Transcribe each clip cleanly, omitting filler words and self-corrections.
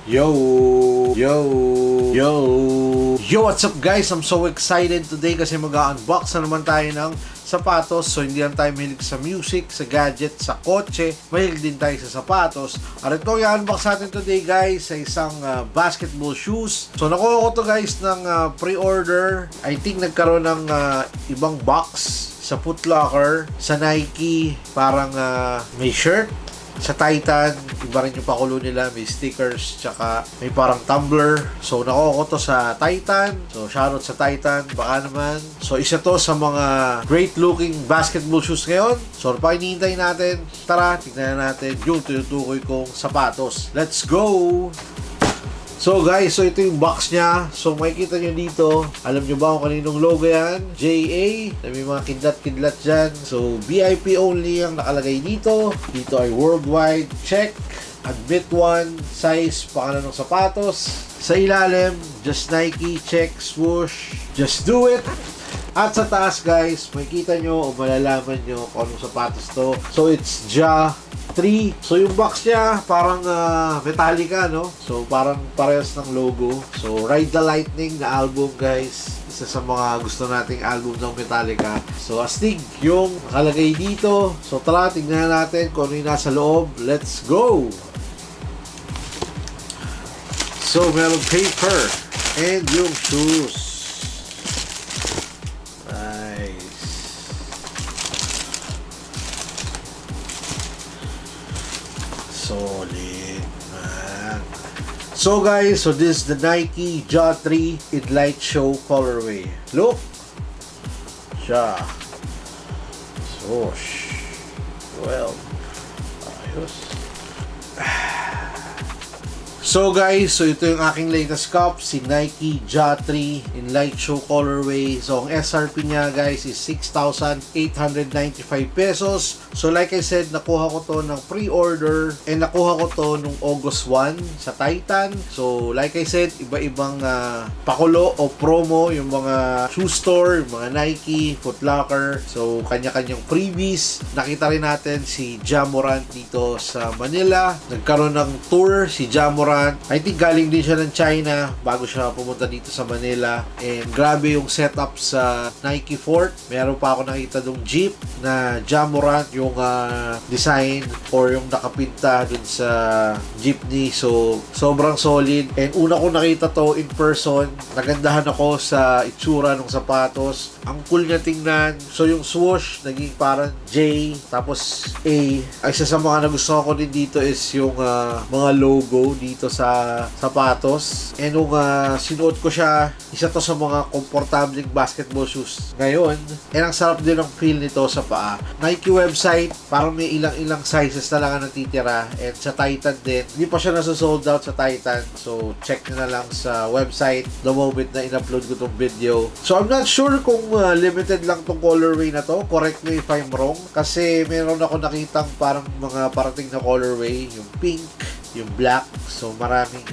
Yo! Yo! Yo! Yo! What's up guys? I'm so excited today kasi mag-unbox na naman tayo ng sapatos. So hindi lang tayo mahilig sa music, sa gadget, sa kotse. Mahilig din tayo sa sapatos. At ito yung unbox natin today guys sa isang basketball shoes. So nakuha ko to guys ng pre-order. I think nagkaroon ng ibang box sa Foot Locker, sa Nike, parang may shirt. Sa Titan, iba rin yung pakulo nila, may stickers, tsaka may parang tumbler. So, nakuha ko to sa Titan. So, shoutout sa Titan, baka naman. So, isa to sa mga great looking basketball shoes ngayon. So, pa hinihintay natin, tara, tignan natin yung tinutukoy kong sapatos. Let's go! So guys, so ito yung box niya. So makikita nyo dito, alam nyo ba kung kaninong logo yan? JA, may mga kidlat-kidlat dyan. So VIP only ang nakalagay dito. Dito ay worldwide, check. Admit one, size, pangalan ng sapatos. Sa ilalim, just Nike, check, swoosh, just do it. At sa taas guys, makikita nyo o malalaman nyo kung anong sapatos to. So it's Ja 3. So yung box niya parang Metallica, no? So parang parehas ng logo. So Ride the Lightning na album guys. Isa sa mga gusto nating album ng Metallica. So astig yung nakalagay dito. So tara, tignan natin kung ano yung nasa loob. Let's go! So merong paper and yung shoes. Solid, man. So guys, so this is the Nike Ja 3 in light show colorway. Look, Ja. Swoosh. Well, ayos. So guys, so ito yung aking latest cup, si Nike Ja 3 in light show colorway. So ang SRP niya guys is 6,895 pesos. So like I said, nakuha ko to ng pre-order and nakuha ko to nung August 1 sa Titan. So like I said, iba-ibang pakulo o promo yung mga shoe store, yung mga Nike, Foot Locker. So kanya-kanyang freebies. Nakita rin natin si Ja Morant dito sa Manila. Nagkaroon ng tour si Ja Morant. I think galing din siya ng China bago siya pumunta dito sa Manila. And grabe yung setup sa Nike Fort. Meron pa ako nakita dong jeep na Ja Morant yung design or yung nakapinta dun sa jeepney. So sobrang solid. And una ko nakita to in person. Nagandahan ako sa itsura ng sapatos. Ang cool niya tingnan. So yung swoosh naging parang J tapos A. Isa sa mga nagustuhan ko din dito is yung mga logo dito sa sapatos. And nung sinuot ko siya, isa to sa mga komportableng basketball shoes ngayon. And ang sarap din ang feel nito sa paa. Nike website, parang may ilang sizes na lang ang natitira. And sa Titan din, hindi pa siya nasa-sold out sa Titan. So check nyo na lang sa website the moment na in-upload ko tong video. So I'm not sure kung limited lang tong colorway na to. Correct me if I'm wrong. Kasi meron ako nakitang parang mga parating na colorway. Yung pink, yung black. So maraming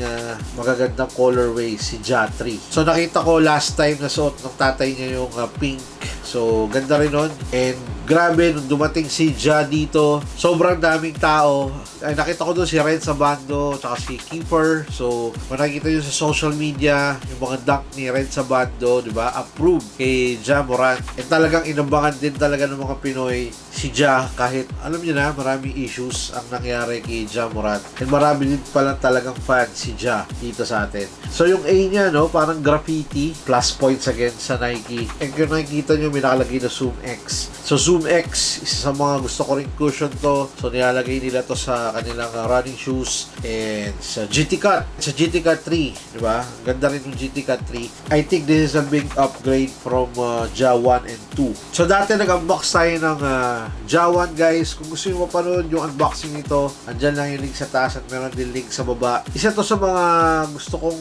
magagandang colorway si Ja 3. So nakita ko last time na suot ng tatay niya yung pink. So ganda rin nun. And grabe, nung dumating si Ja dito, sobrang daming tao. Ay, nakita ko doon si Renza Bando tsaka si Keeper. So kung nakikita nyo sa social media yung mga dunk ni Renza Bando, diba? Approved kay Ja Morant. And talagang inabangan din talaga ng mga Pinoy si Ja, kahit alam niyo na maraming issues ang nangyari kay Ja Morant. And marami din pala talagang fan si Ja dito sa atin. So yung A niya, no, parang graffiti, plus points again sa Nike. And kung nakikita nyo, may nakalagay na Zoom X. So Zoom X, isa sa mga gusto ko rin cushion to. So nilalagay nila to sa kanilang running shoes. And sa GT Cut, sa GT Cut 3, diba? Ganda rin yung GT Cut 3. I think this is a big upgrade from Ja 1 and 2. So dati nag-unbox tayo ng Ja 1 guys. Kung gusto nyo mapanood yung unboxing nito, andyan lang yung link sa taas at meron din link sa baba. Isa to sa mga gusto kong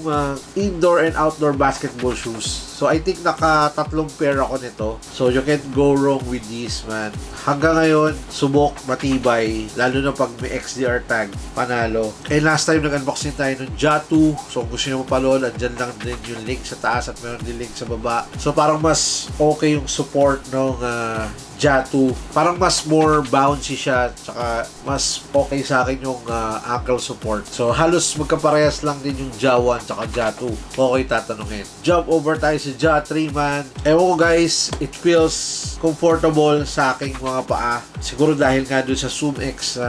indoor and outdoor basketball shoes. So I think naka-3 pair ako nito. So you can't go wrong with this, man. Hanggang ngayon, subok, matibay. Lalo na pag may XDR tag, panalo. And last time nag-unboxing tayo ng Ja 2. So kung gusto nyo mapalood, andyan lang din yung link sa taas at meron din link sa baba. So parang mas okay yung support ng Ja 2. Parang mas more bouncy siya, tsaka mas okay sa akin yung ankle support. So halos magkaparehas lang din yung Ja 1 tsaka Ja 2. Okay tatanungin. Jump over tayo sa Ja 3 man. Ewan ko guys, it feels comfortable sa aking mga paa. Siguro dahil nga doon sa Zoom X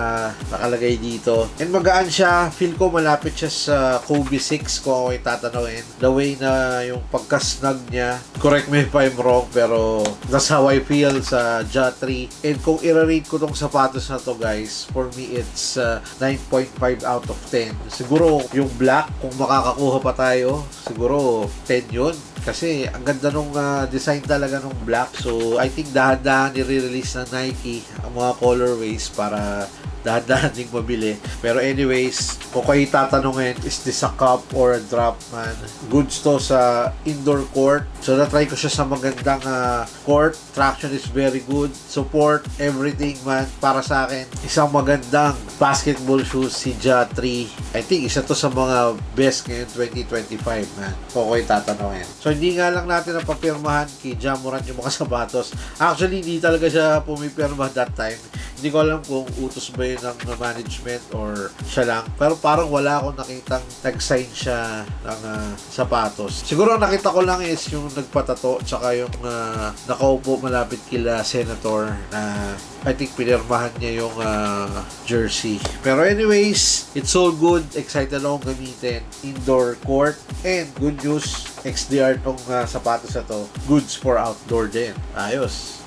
nakalagay dito. And magaan siya. Feel ko malapit siya sa Kobe 6 kung ako tatanungin. The way na yung pagka-snug niya. Correct me if I'm wrong, pero that's how I feel sa Ja 3. And kung i-rate ko tong sapatos na to guys, for me it's 9.5 out of 10. Siguro yung black, kung makakakuha pa tayo, siguro 10 yun. Kasi ang ganda nung design talaga nung black. So I think dahan-dahan i-release ng Nike ang mga colorways para dahan-dahan ding mabili. Pero anyways, kung kayo tatanungin, is this a cup or a drop, man? Goods to sa indoor court. So na-try ko siya sa magandang court. Traction is very good. Support, everything, man. Para sa akin, isang magandang basketball shoes si Ja 3. I think isa to sa mga best ngayon 2025, man. Kung kayo tatanungin. So hindi nga lang natin napapirmahan kay Ja Morant yung mga sapatos. Actually, hindi talaga siya pumipirma that time. Hindi ko alam kung utos ba yun ng management or siya lang. Pero parang wala akong nakitang nag-sign siya ng sapatos. Siguro nakita ko lang is yung nagpatato tsaka yung nakaupo malapit kila Senator na I think pinirmahan niya yung jersey. Pero anyways, it's all good. Excited akong gamitin. Indoor court. And good news, XDR tong sapatos na to. Goods for outdoor din. Ayos.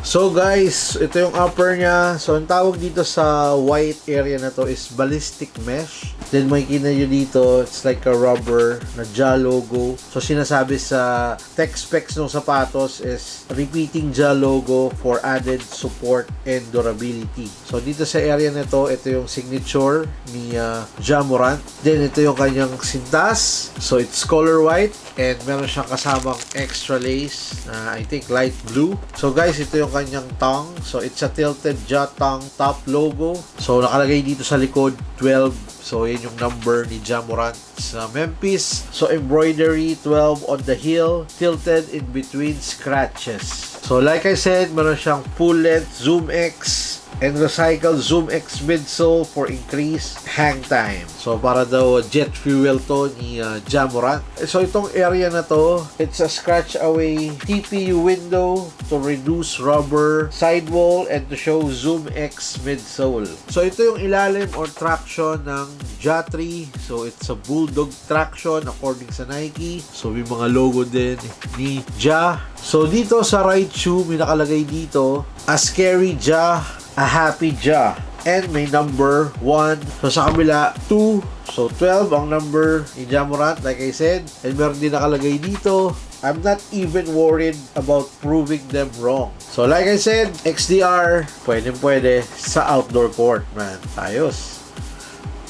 So guys, ito yung upper niya. So ang tawag dito sa white area na to is ballistic mesh. Then makikita nyo dito, it's like a rubber na Ja logo. So sinasabi sa tech specs ng sapatos is repeating Ja logo for added support and durability. So dito sa area na to, ito yung signature ni Ja Morant. Then ito yung kanyang sintas. So it's color white and meron siyang kasamang extra lace na I think light blue. So guys, ito yung kanyang tongue. So it's a tilted Ja tongue top logo. So nakalagay dito sa likod 12. So yun yung number ni Ja Morant sa Memphis. So embroidery 12 on the heel, tilted in between scratches. So like I said, meron siyang full length Zoom X and recycled Zoom X midsole for increased hang time. So para daw jet fuel to ni Ja Morant. So itong area na to, it's a scratch away TPU window to reduce rubber sidewall and to show Zoom X midsole. So ito yung ilalim or traction ng Ja 3. So it's a bulldog traction according sa Nike. So may mga logo din ni Ja. So dito sa right shoe, may nakalagay dito, a scary Ja, a happy Ja, and may number 1. So sa kabila 2. So 12 ang number ni Ja Morant, like I said. And meron din nakalagay dito, I'm not even worried about proving them wrong. So like I said, XDR, pwede sa outdoor court, man. Ayos.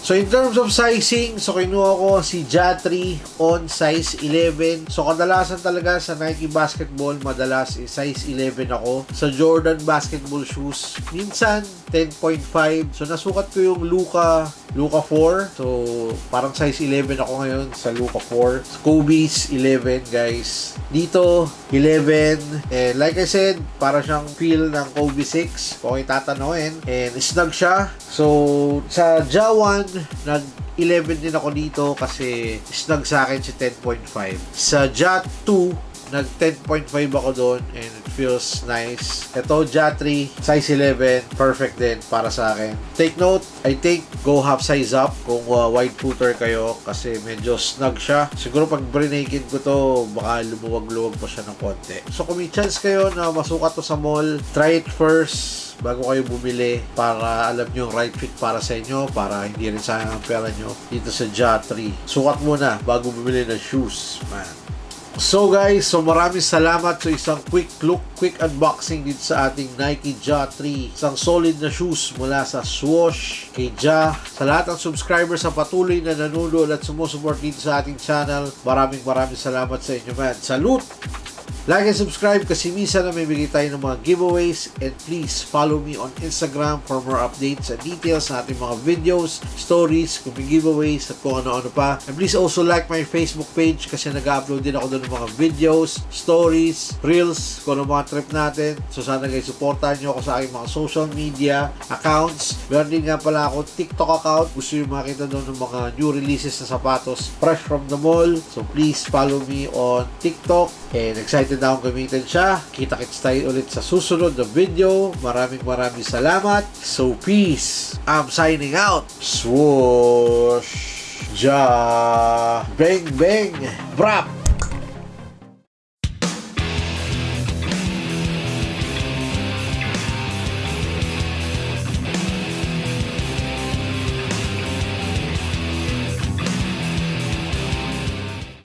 So in terms of sizing, so kinuha ko si Ja 3 on size 11. So kadalasan talaga sa Nike basketball, madalas size 11 ako. Sa Jordan basketball shoes, minsan 10.5. So nasukat ko yung Luka 4. So parang size 11 ako ngayon sa Luka 4. Kobe's 11 guys. Dito 11. And like I said, para siyang feel ng Kobe 6. Kung itatanungin. And snug siya. So sa Ja 1, nag-11 din ako dito kasi snug sa akin si 10.5. Sa Ja 2, nag-10.5 ako doon and it feels nice. Ito, Ja 3, size 11, perfect din para sa akin. Take note, I think go half size up kung wide footer kayo kasi medyo snug siya. Siguro pag brinaked ko to, baka lumuwag-luwag pa siya ng konti. So kung may chance kayo na masukat to sa mall, try it first bago kayo bumili para alam nyo yung right fit para sa inyo, para hindi rin sayang ang pera nyo dito sa Ja 3. Sukat muna bago bumili ng shoes, man. So guys, so maraming salamat sa isang quick unboxing dito sa ating Nike Ja 3. Isang solid na shoes mula sa Swoosh kay Ja. Sa lahat ng subscribers sa patuloy na nanonood at sumusuport dito sa ating channel, maraming salamat sa inyo, man. Salute! Like and subscribe kasi minsan na may bigay tayo ng mga giveaways, and please follow me on Instagram for more updates and details sa ating mga videos, stories, kung may giveaways at kung ano-ano pa. And please also like my Facebook page kasi nag-upload din ako doon ng mga videos, stories, reels, kung ano mga trip natin. So sana guys, supportahan nyo ako sa aking mga social media accounts. Meron din nga pala ako TikTok account. Gusto nyo makita doon ng mga new releases na sapatos fresh from the mall. So please follow me on TikTok. And excited na akong gamitin siya. Kita-kits tayo ulit sa susunod na video. Maraming salamat. So peace. I'm signing out. Swoosh. Ja. Bang bang. Brap.